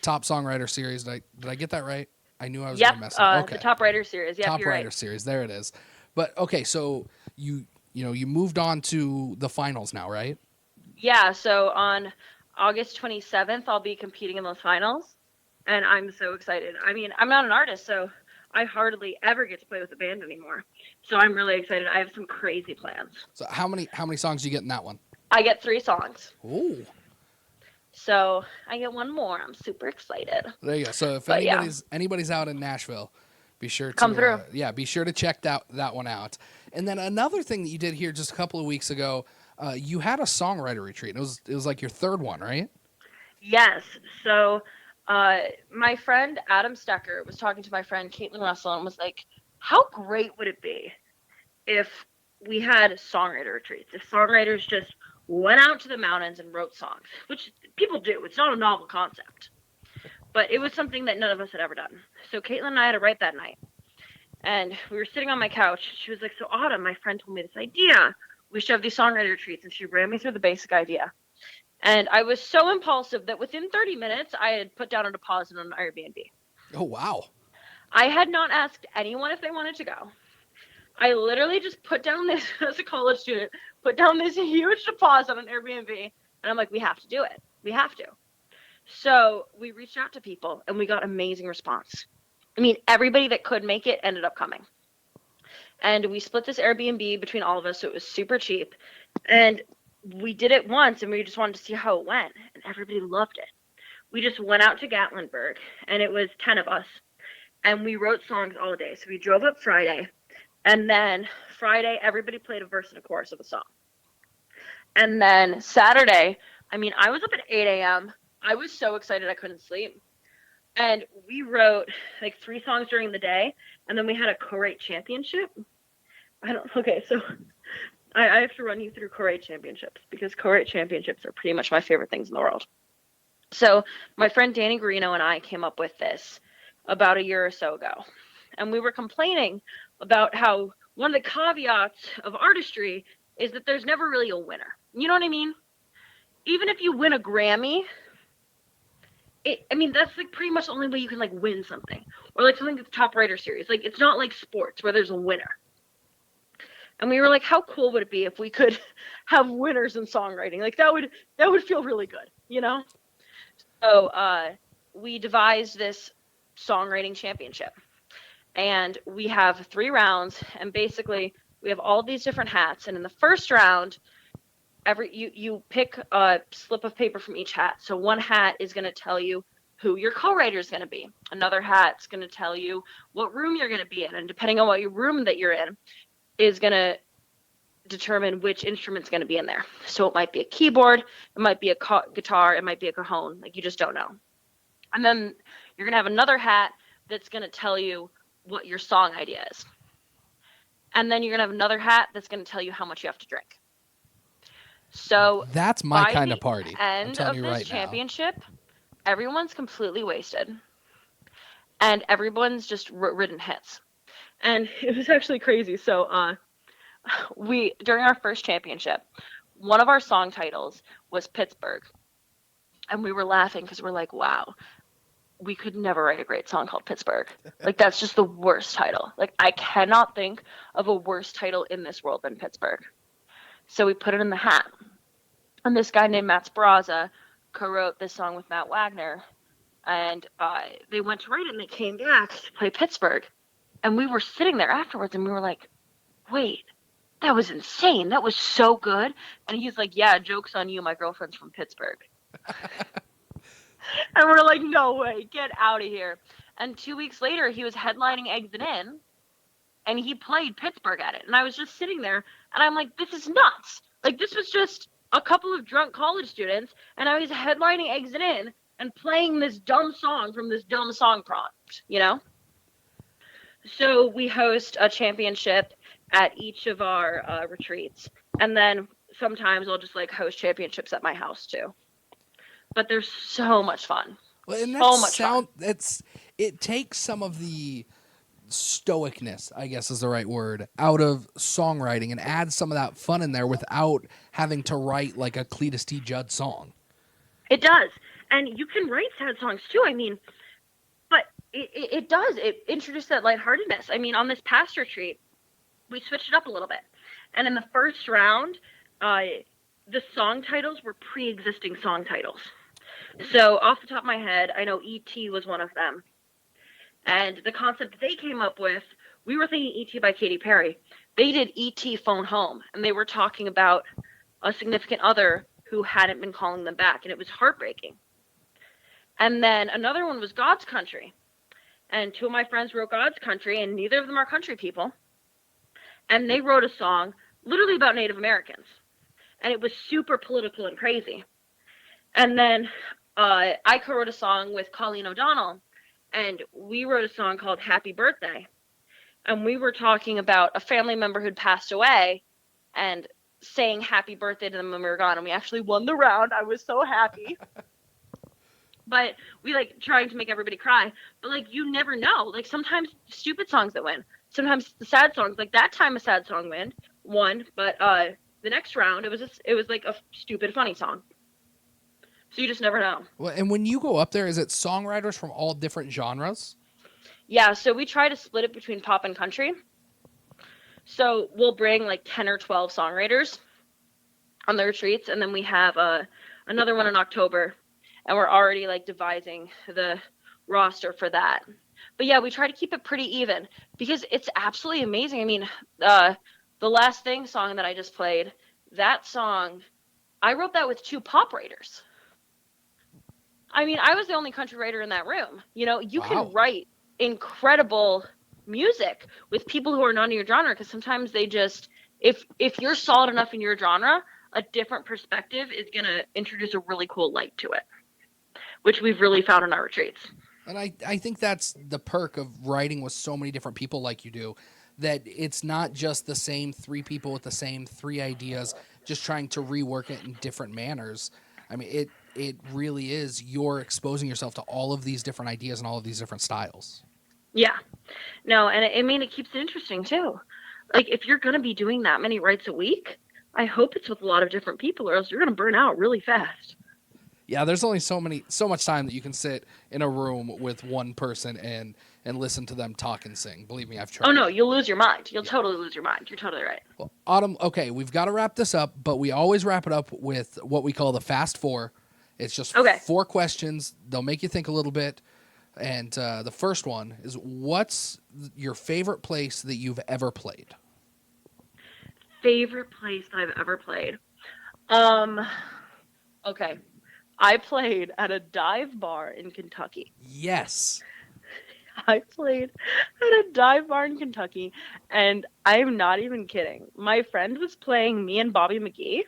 Top Songwriter Series. Did I get that right? I knew I was going to mess up. Okay. The Top Writer Series. Yep, Top you're Writer right. Series. There it is. But okay, so you moved on to the finals now, right? Yeah. So on August 27th, I'll be competing in those finals, and I'm so excited. I mean, I'm not an artist, so I hardly ever get to play with a band anymore. So I'm really excited. I have some crazy plans. So how many songs do you get in that one? I get 3 songs. Ooh. So I get one more. I'm super excited. There you go. So if But anybody's out in Nashville, be sure to Come through. be sure to check that one out. And then another thing that you did here just a couple of weeks ago, you had a songwriter retreat. It was like your third one, right? Yes. So my friend Adam Stecker was talking to my friend Caitlin Russell and was like, how great would it be if we had songwriter retreats? If songwriters just went out to the mountains and wrote songs, which people do. It's not a novel concept. But it was something that none of us had ever done. So Caitlin and I had to write that night. And we were sitting on my couch. She was like, so Autumn, my friend told me this idea. We should have these songwriter retreats. And she ran me through the basic idea. And I was so impulsive that within 30 minutes, I had put down a deposit on an Airbnb. Oh, wow. I had not asked anyone if they wanted to go. I literally just put down this, as a college student, put down this huge deposit on Airbnb. And I'm like, we have to do it. We have to. So we reached out to people and we got amazing response. I mean, everybody that could make it ended up coming. And we split this Airbnb between all of us, so it was super cheap. And we did it once and we just wanted to see how it went. And everybody loved it. We just went out to Gatlinburg and it was 10 of us. And we wrote songs all day. So we drove up Friday. And then Friday, everybody played a verse and a chorus of a song. And then Saturday, I mean, I was up at 8 a.m. I was so excited I couldn't sleep. And we wrote like 3 songs during the day. And then we had a co-write championship. So I have to run you through co-write championships because co-write championships are pretty much my favorite things in the world. So my friend Danny Guarino and I came up with this about a year or so ago. And we were complaining about how one of the caveats of artistry is that there's never really a winner. You know what I mean? Even if you win a Grammy, that's like pretty much the only way you can like win something. Or like something that's top writer series. Like it's not like sports where there's a winner. And we were like, how cool would it be if we could have winners in songwriting? Like that would feel really good, you know? So we devised this songwriting championship. And we have 3 rounds, and basically we have all these different hats. And in the first round, you pick a slip of paper from each hat. So one hat is going to tell you who your co-writer is going to be. Another hat's going to tell you what room you're going to be in, and depending on what your room that you're in is going to determine which instrument's going to be in there. So it might be a keyboard, it might be a guitar, it might be a cajon. Like you just don't know. And then you're going to have another hat that's going to tell you what your song idea is. And then you're going to have another hat that's going to tell you how much you have to drink. So that's my kind of party. End of this championship, everyone's completely wasted. And everyone's just written hits. And it was actually crazy. So during our first championship, one of our song titles was Pittsburgh. And we were laughing because we're like, wow, we could never write a great song called Pittsburgh. Like, that's just the worst title. Like, I cannot think of a worse title in this world than Pittsburgh. So we put it in the hat. And this guy named Matt Sparaza co-wrote this song with Matt Wagner. And they went to write it, and they came back to play Pittsburgh. And we were sitting there afterwards, and we were like, wait, that was insane. That was so good. And he's like, yeah, joke's on you. My girlfriend's from Pittsburgh. And we're like, no way, get out of here. And 2 weeks later, he was headlining Exit In, and he played Pittsburgh at it. And I was just sitting there, and I'm like, this is nuts. Like, this was just a couple of drunk college students, and I was headlining Exit In and playing this dumb song from this dumb song prompt, you know? So we host a championship at each of our retreats. And then sometimes I'll just, like, host championships at my house, too. But they're so much fun. Well, and fun. It takes some of the stoicness, I guess is the right word, out of songwriting and adds some of that fun in there without having to write like a Cletus T. Judd song. It does. And you can write sad songs too. I mean, but it does. It introduced that lightheartedness. I mean, on this past retreat, we switched it up a little bit. And in the first round, the song titles were pre-existing song titles. So off the top of my head, I know E.T. was one of them. And the concept they came up with, we were thinking E.T. by Katy Perry. They did E.T. Phone Home, and they were talking about a significant other who hadn't been calling them back, and it was heartbreaking. And then another one was God's Country. And two of my friends wrote God's Country, and neither of them are country people. And they wrote a song literally about Native Americans. And it was super political and crazy. And then I co-wrote a song with Colleen O'Donnell, and we wrote a song called Happy Birthday. And we were talking about a family member who'd passed away and saying happy birthday to them when we were gone. And we actually won the round. I was so happy. But we like trying to make everybody cry. But like, you never know. Like sometimes stupid songs that win. Sometimes the sad songs. Like that time a sad song won. But the next round it was like a stupid funny song. So you just never know. Well, and when you go up there, is it songwriters from all different genres? Yeah, so we try to split it between pop and country. So we'll bring like 10 or 12 songwriters on the retreats, and then we have another one in October, and we're already like devising the roster for that. But yeah, we try to keep it pretty even because it's absolutely amazing. I mean, the Last Thing song that I just played, that song, I wrote that with 2 pop writers. I mean, I was the only country writer in that room. You know, you can write incredible music with people who are not in your genre, because sometimes they just, if you're solid enough in your genre, a different perspective is going to introduce a really cool light to it, which we've really found in our retreats. And I think that's the perk of writing with so many different people like you do, that it's not just the same 3 people with the same 3 ideas, just trying to rework it in different manners. I mean, it really is, you're exposing yourself to all of these different ideas and all of these different styles. Yeah. No, and I mean, it keeps it interesting too. Like, if you're going to be doing that many writes a week, I hope it's with a lot of different people, or else you're going to burn out really fast. Yeah, there's only so much time that you can sit in a room with one person and listen to them talk and sing. Believe me, I've tried. Oh, no, you'll lose your mind. You'll totally lose your mind. You're totally right. Well, Autumn, okay, we've got to wrap this up, but we always wrap it up with what we call the Fast Four. It's just 4 questions. They'll make you think a little bit. And the first one is, what's your favorite place that you've ever played? Favorite place that I've ever played? Okay. I played at a dive bar in Kentucky. Yes. I played at a dive bar in Kentucky, and I'm not even kidding. My friend was playing me and Bobby McGee,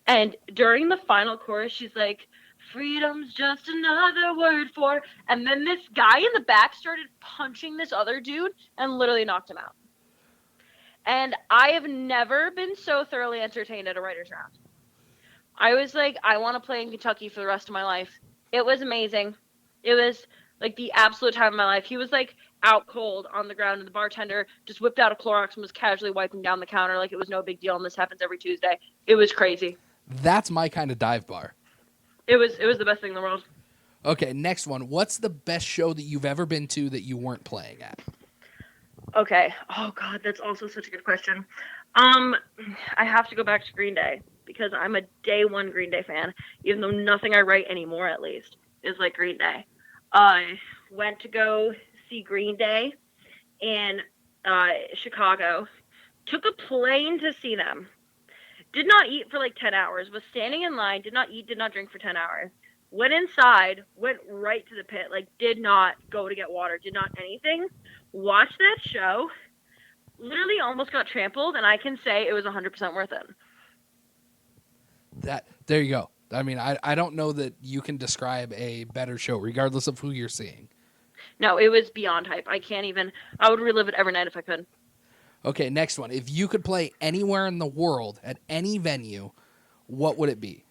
and during the final chorus, she's like, "Freedom's just another word for," and then this guy in the back started punching this other dude and literally knocked him out. And I have never been so thoroughly entertained at a writer's round. I was like, I want to play in Kentucky for the rest of my life. It was amazing. It was like the absolute time of my life. He was like out cold on the ground, and the bartender just whipped out a Clorox and was casually wiping down the counter like it was no big deal, and this happens every Tuesday. It was crazy. That's my kind of dive bar. It was the best thing in the world. Okay, next one. What's the best show that you've ever been to that you weren't playing at? Okay. Oh, God, that's also such a good question. I have to go back to Green Day, because I'm a day one Green Day fan, even though nothing I write anymore, at least, is like Green Day. I went to go see Green Day in Chicago, took a plane to see them, did not eat for like 10 hours, was standing in line, did not eat, did not drink for 10 hours, went inside, went right to the pit, like did not go to get water, did not anything, watched that show, literally almost got trampled, and I can say it was 100% worth it. There you go. I mean, I don't know that you can describe a better show, regardless of who you're seeing. No, it was beyond hype. I would relive it every night if I could. Okay, next one. If you could play anywhere in the world, at any venue, what would it be?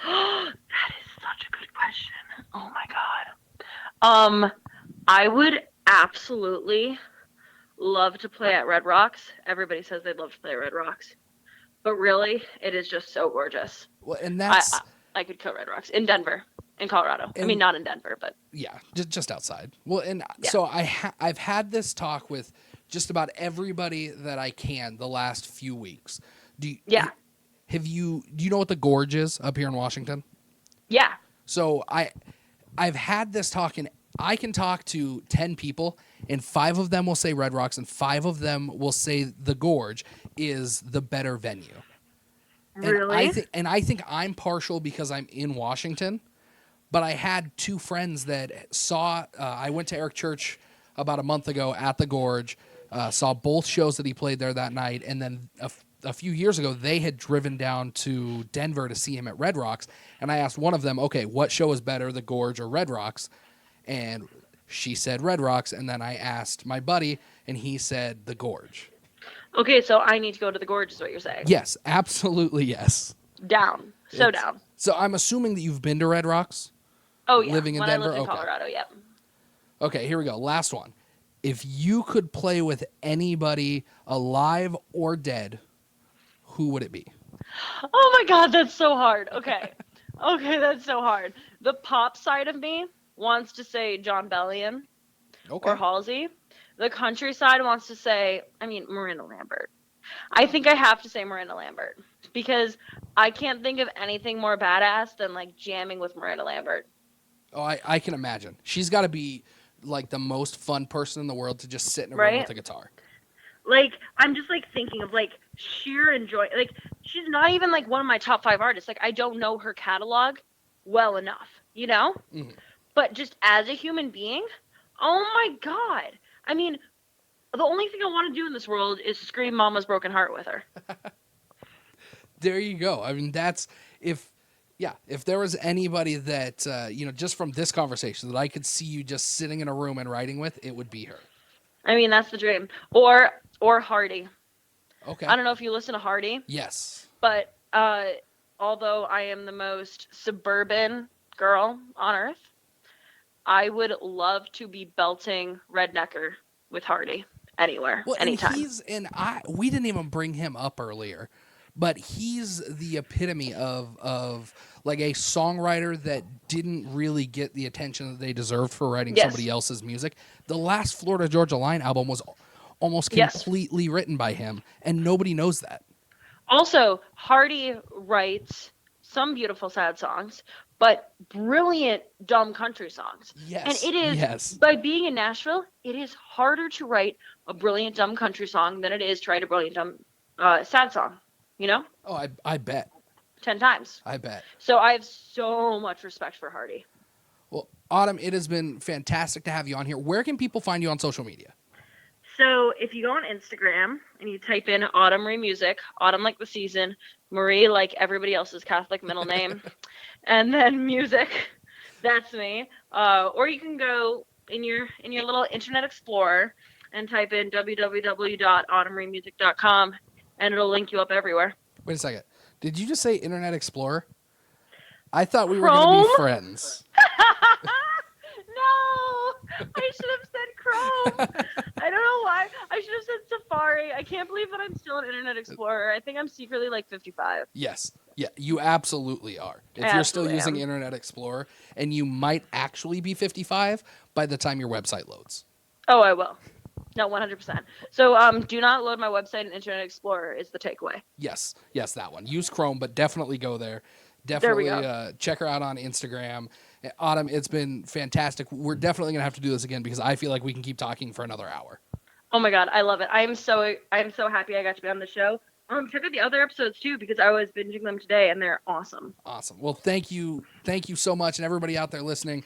That is such a good question. Oh my God. I would absolutely love to play at Red Rocks. Everybody says they'd love to play at Red Rocks. But really, it is just so gorgeous. Well, and that's... I could kill Red Rocks in Denver, in Colorado. I mean, not in Denver, but... Yeah, just outside. Well, and so I've had this talk with just about everybody that I can the last few weeks. Do you know what the Gorge is up here in Washington? Yeah. So I've had this talk, and I can talk to 10 people, and 5 of them will say Red Rocks, and 5 of them will say the Gorge is the better venue. Really? And I think I'm partial because I'm in Washington, but I had 2 friends that saw. I went to Eric Church about a month ago at the Gorge, saw both shows that he played there that night, and then a few years ago they had driven down to Denver to see him at Red Rocks, and I asked one of them, okay, what show is better, the Gorge or Red Rocks? And she said Red Rocks, and then I asked my buddy, and he said the Gorge. Okay, so I need to go to the Gorge is what you're saying. Yes, absolutely yes. Down. Down. So I'm assuming that you've been to Red Rocks? Oh, yeah. Living in when Denver? I lived in Okay. Colorado, yep. Okay, here we go. Last one. If you could play with anybody alive or dead, who would it be? Oh my God, that's so hard. Okay. Okay, that's so hard. The pop side of me wants to say John Bellion Okay. or Halsey. The country side wants to say, Miranda Lambert. I think I have to say Miranda Lambert because I can't think of anything more badass than like jamming with Miranda Lambert. Oh, I can imagine. She's got to be like the most fun person in the world to just sit in a room with a guitar. Like, I'm just like thinking of like sheer enjoy. Like, she's not even like one of my top 5 artists. Like, I don't know her catalog well enough, you know? Mm-hmm. But just as a human being, oh my God. I mean, the only thing I want to do in this world is scream Mama's Broken Heart with her. There you go. I mean, that's if there was anybody that, just from this conversation that I could see you just sitting in a room and writing with, it would be her. I mean, that's the dream. Or Hardy. Okay. I don't know if you listen to Hardy. Yes. But although I am the most suburban girl on earth, I would love to be belting Rednecker with Hardy anywhere, anytime. We didn't even bring him up earlier, but he's the epitome of like a songwriter that didn't really get the attention that they deserved for writing somebody else's music. The last Florida Georgia Line album was almost completely written by him, and nobody knows that. Also, Hardy writes some beautiful sad songs, but brilliant dumb country songs. Yes. And it is, by being in Nashville, it is harder to write a brilliant dumb country song than it is to write a brilliant dumb sad song, you know? Oh, I bet. 10 times. I bet. So I have so much respect for Hardy. Well, Autumn, it has been fantastic to have you on here. Where can people find you on social media? So if you go on Instagram and you type in Autumn Marie Music, Autumn like the season, Marie like everybody else's Catholic middle name, and then music, that's me. Or you can go in your little Internet Explorer and type in www.autumnmariemusic.com, and it'll link you up everywhere. Wait a second. Did you just say Internet Explorer? I thought we were going to be friends. No, I should have said Chrome. I don't know why. I should have said Safari. I can't believe that I'm still an Internet Explorer. I think I'm secretly like 55. Yes. Yeah, you absolutely are. If you're still using Internet Explorer, and you might actually be 55 by the time your website loads. Oh, I will. No, 100%. So do not load my website in Internet Explorer is the takeaway. Yes, that one. Use Chrome, but definitely go there. Definitely check her out on Instagram. Autumn, it's been fantastic. We're definitely going to have to do this again because I feel like we can keep talking for another hour. Oh my God, I love it. I'm so happy I got to be on the show. Check out the other episodes too because I was binging them today and they're awesome. Awesome. Well, thank you so much, and everybody out there listening,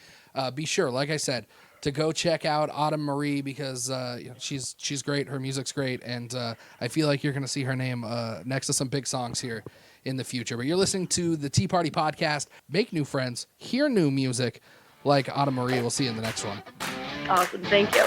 be sure, like I said, to go check out Autumn Marie because she's great. Her music's great, and I feel like you're going to see her name next to some big songs here in the future. But you're listening to the Tea Party Podcast. Make new friends, hear new music like Autumn Marie. We'll see you in the next one. Awesome. Thank you.